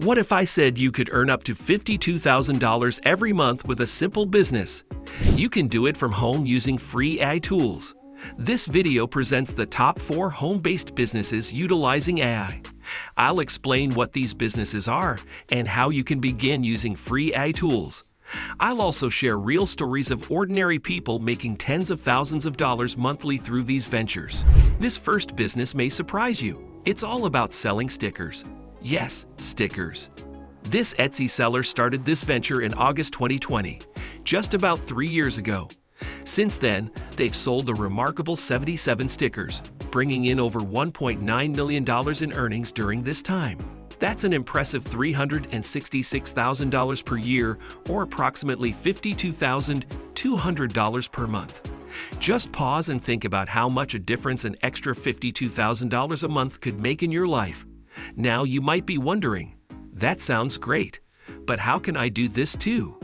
What if I said you could earn up to $52,000 every month with a simple business? You can do it from home using free AI tools. This video presents the top 4 home-based businesses utilizing AI. I'll explain what these businesses are and how you can begin using free AI tools. I'll also share real stories of ordinary people making tens of thousands of dollars monthly through these ventures. This first business may surprise you. It's all about selling stickers. Yes, stickers. This Etsy seller started this venture in August 2020, just about 3 years ago. Since then, they've sold a remarkable 77 stickers, bringing in over $1.9 million in earnings during this time. That's an impressive $366,000 per year, or approximately $52,200 per month. Just pause and think about how much a difference an extra $52,000 a month could make in your life. Now you might be wondering, that sounds great, but how can I do this too?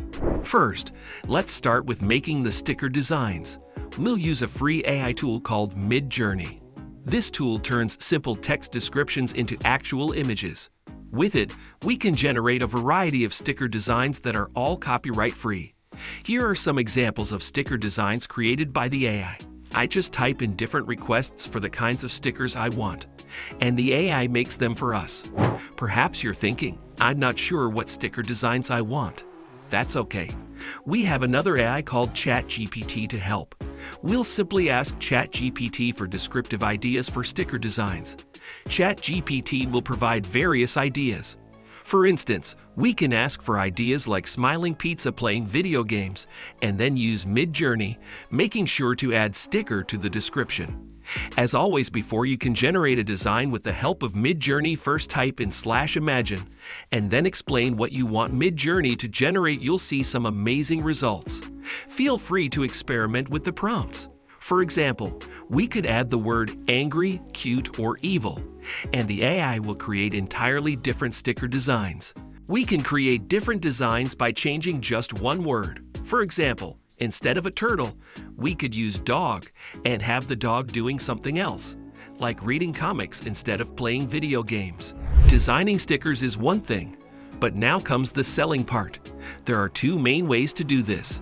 First, let's start with making the sticker designs. We'll use a free AI tool called Midjourney. This tool turns simple text descriptions into actual images. With it, we can generate a variety of sticker designs that are all copyright-free. Here are some examples of sticker designs created by the AI. I just type in different requests for the kinds of stickers I want, and the AI makes them for us. Perhaps you're thinking, I'm not sure what sticker designs I want. That's okay. We have another AI called ChatGPT to help. We'll simply ask ChatGPT for descriptive ideas for sticker designs. ChatGPT will provide various ideas. For instance, we can ask for ideas like smiling pizza playing video games, and then use Midjourney, making sure to add sticker to the description. As always, before you can generate a design with the help of Midjourney, first type in /imagine, and then explain what you want Midjourney to generate. You'll see some amazing results. Feel free to experiment with the prompts. For example, we could add the word angry, cute, or evil, and the AI will create entirely different sticker designs. We can create different designs by changing just one word. For example, instead of a turtle, we could use dog and have the dog doing something else, like reading comics instead of playing video games. Designing stickers is one thing, but now comes the selling part. There are 2 main ways to do this.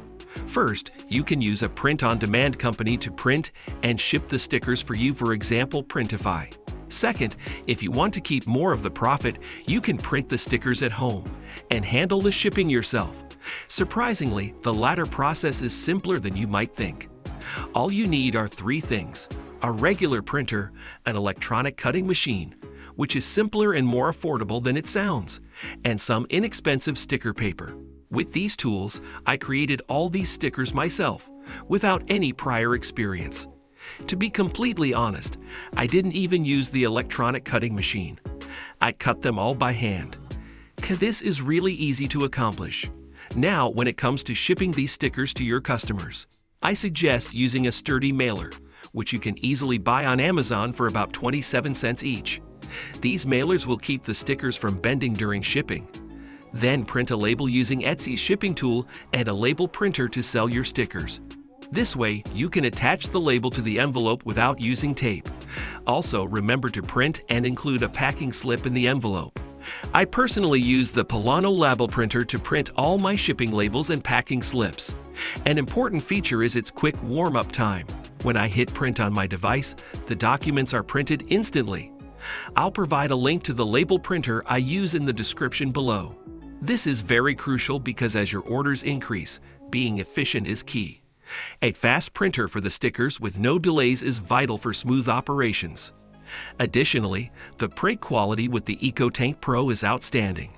First, you can use a print-on-demand company to print and ship the stickers for you, for example, Printify. Second, if you want to keep more of the profit, you can print the stickers at home and handle the shipping yourself. Surprisingly, the latter process is simpler than you might think. All you need are 3 things: a regular printer, an electronic cutting machine, which is simpler and more affordable than it sounds, and some inexpensive sticker paper. With these tools, I created all these stickers myself, without any prior experience. To be completely honest, I didn't even use the electronic cutting machine. I cut them all by hand. This is really easy to accomplish. Now, when it comes to shipping these stickers to your customers, I suggest using a sturdy mailer, which you can easily buy on Amazon for about 27 cents each. These mailers will keep the stickers from bending during shipping. Then print a label using Etsy's shipping tool and a label printer to sell your stickers. This way, you can attach the label to the envelope without using tape. Also, remember to print and include a packing slip in the envelope. I personally use the Polano label printer to print all my shipping labels and packing slips. An important feature is its quick warm-up time. When I hit print on my device, the documents are printed instantly. I'll provide a link to the label printer I use in the description below. This is very crucial because as your orders increase, being efficient is key. A fast printer for the stickers with no delays is vital for smooth operations. Additionally, the print quality with the EcoTank Pro is outstanding.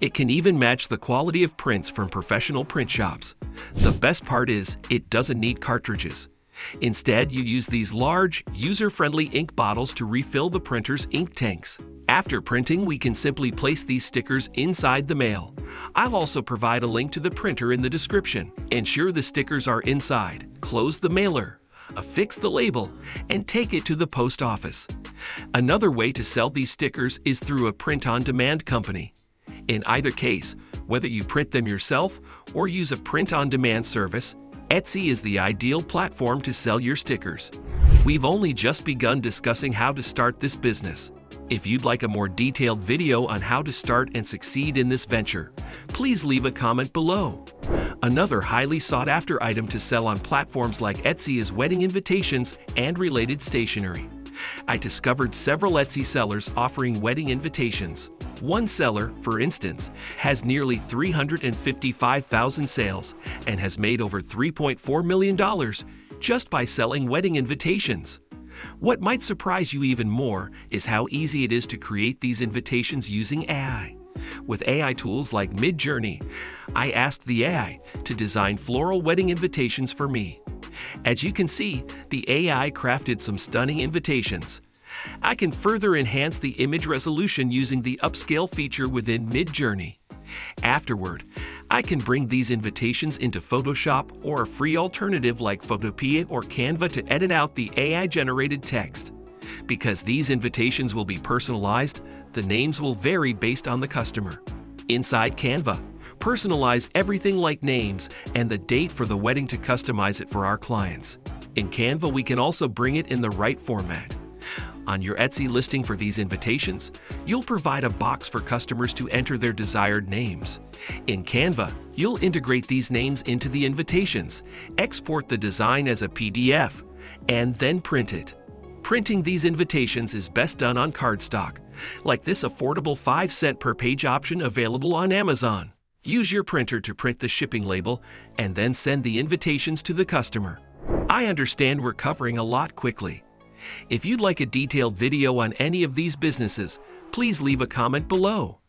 It can even match the quality of prints from professional print shops. The best part is, it doesn't need cartridges. Instead, you use these large, user-friendly ink bottles to refill the printer's ink tanks. After printing, we can simply place these stickers inside the mail. I'll also provide a link to the printer in the description. Ensure the stickers are inside, close the mailer, affix the label, and take it to the post office. Another way to sell these stickers is through a print-on-demand company. In either case, whether you print them yourself or use a print-on-demand service, Etsy is the ideal platform to sell your stickers. We've only just begun discussing how to start this business. If you'd like a more detailed video on how to start and succeed in this venture, please leave a comment below. Another highly sought-after item to sell on platforms like Etsy is wedding invitations and related stationery. I discovered several Etsy sellers offering wedding invitations. One seller, for instance, has nearly 355,000 sales and has made over $3.4 million just by selling wedding invitations. What might surprise you even more is how easy it is to create these invitations using AI. With AI tools like Midjourney, I asked the AI to design floral wedding invitations for me. As you can see, the AI crafted some stunning invitations. I can further enhance the image resolution using the upscale feature within Midjourney. Afterward, I can bring these invitations into Photoshop or a free alternative like Photopea or Canva to edit out the AI-generated text. Because these invitations will be personalized, the names will vary based on the customer. Inside Canva, personalize everything like names and the date for the wedding to customize it for our clients. In Canva, we can also bring it in the right format. On your Etsy listing for these invitations, you'll provide a box for customers to enter their desired names. In Canva, you'll integrate these names into the invitations, export the design as a PDF, and then print it. Printing these invitations is best done on cardstock, like this affordable 5-cent per page option available on Amazon. Use your printer to print the shipping label and then send the invitations to the customer. I understand we're covering a lot quickly. If you'd like a detailed video on any of these businesses, please leave a comment below.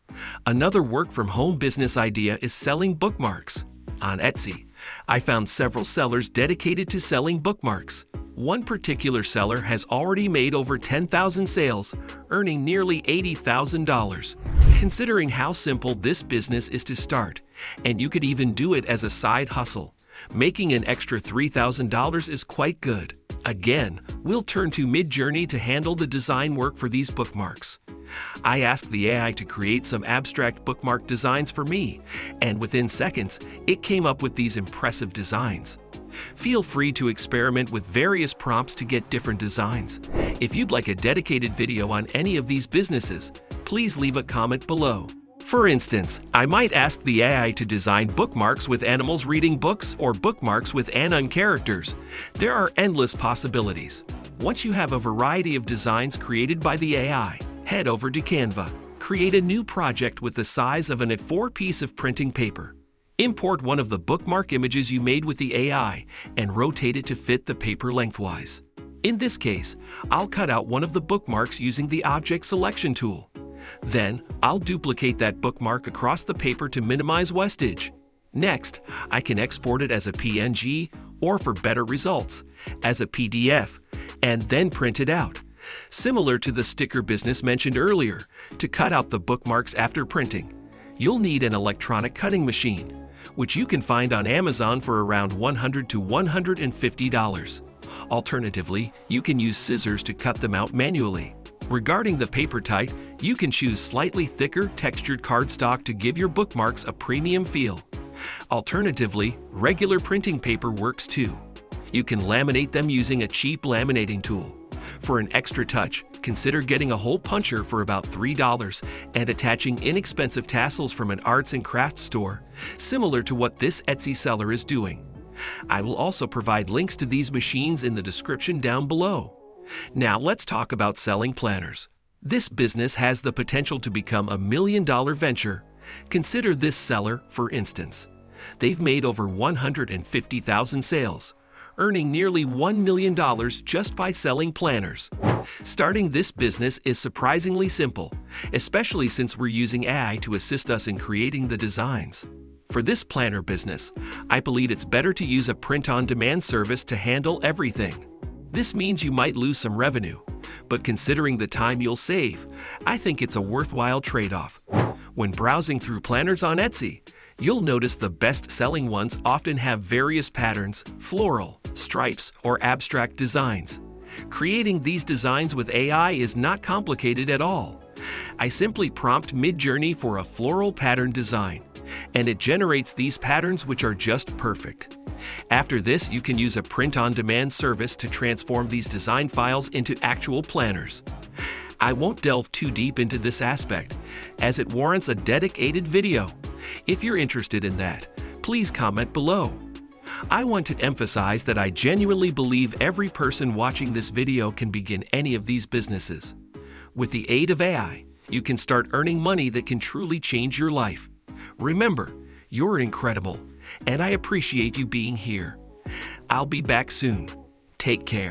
Another work-from-home business idea is selling bookmarks. On Etsy, I found several sellers dedicated to selling bookmarks. One particular seller has already made over 10,000 sales, earning nearly $80,000. Considering how simple this business is to start, and you could even do it as a side hustle, making an extra $3,000 is quite good. Again, we'll turn to Midjourney to handle the design work for these bookmarks. I asked the AI to create some abstract bookmark designs for me, and within seconds, it came up with these impressive designs. Feel free to experiment with various prompts to get different designs. If you'd like a dedicated video on any of these businesses, please leave a comment below. For instance, I might ask the AI to design bookmarks with animals reading books or bookmarks with anon characters. There are endless possibilities. Once you have a variety of designs created by the AI, head over to Canva. Create a new project with the size of an A4 piece of printing paper. Import one of the bookmark images you made with the AI and rotate it to fit the paper lengthwise. In this case, I'll cut out one of the bookmarks using the object selection tool. Then, I'll duplicate that bookmark across the paper to minimize wastage. Next, I can export it as a PNG or, for better results, as a PDF, and then print it out. Similar to the sticker business mentioned earlier, to cut out the bookmarks after printing, you'll need an electronic cutting machine, which you can find on Amazon for around $100 to $150. Alternatively, you can use scissors to cut them out manually. Regarding the paper type, you can choose slightly thicker, textured cardstock to give your bookmarks a premium feel. Alternatively, regular printing paper works too. You can laminate them using a cheap laminating tool. For an extra touch, consider getting a hole puncher for about $3 and attaching inexpensive tassels from an arts and crafts store, similar to what this Etsy seller is doing. I will also provide links to these machines in the description down below. Now let's talk about selling planners. This business has the potential to become a $1 million venture. Consider this seller, for instance. They've made over 150,000 sales, earning nearly $1 million just by selling planners. Starting this business is surprisingly simple, especially since we're using AI to assist us in creating the designs. For this planner business, I believe it's better to use a print-on-demand service to handle everything. This means you might lose some revenue, but considering the time you'll save, I think it's a worthwhile trade-off. When browsing through planners on Etsy, you'll notice the best-selling ones often have various patterns, floral, stripes, or abstract designs. Creating these designs with AI is not complicated at all. I simply prompt Midjourney for a floral pattern design, and it generates these patterns which are just perfect. After this, you can use a print-on-demand service to transform these design files into actual planners. I won't delve too deep into this aspect, as it warrants a dedicated video. If you're interested in that, please comment below. I want to emphasize that I genuinely believe every person watching this video can begin any of these businesses. With the aid of AI, you can start earning money that can truly change your life. Remember, you're incredible, and I appreciate you being here. I'll be back soon. Take care.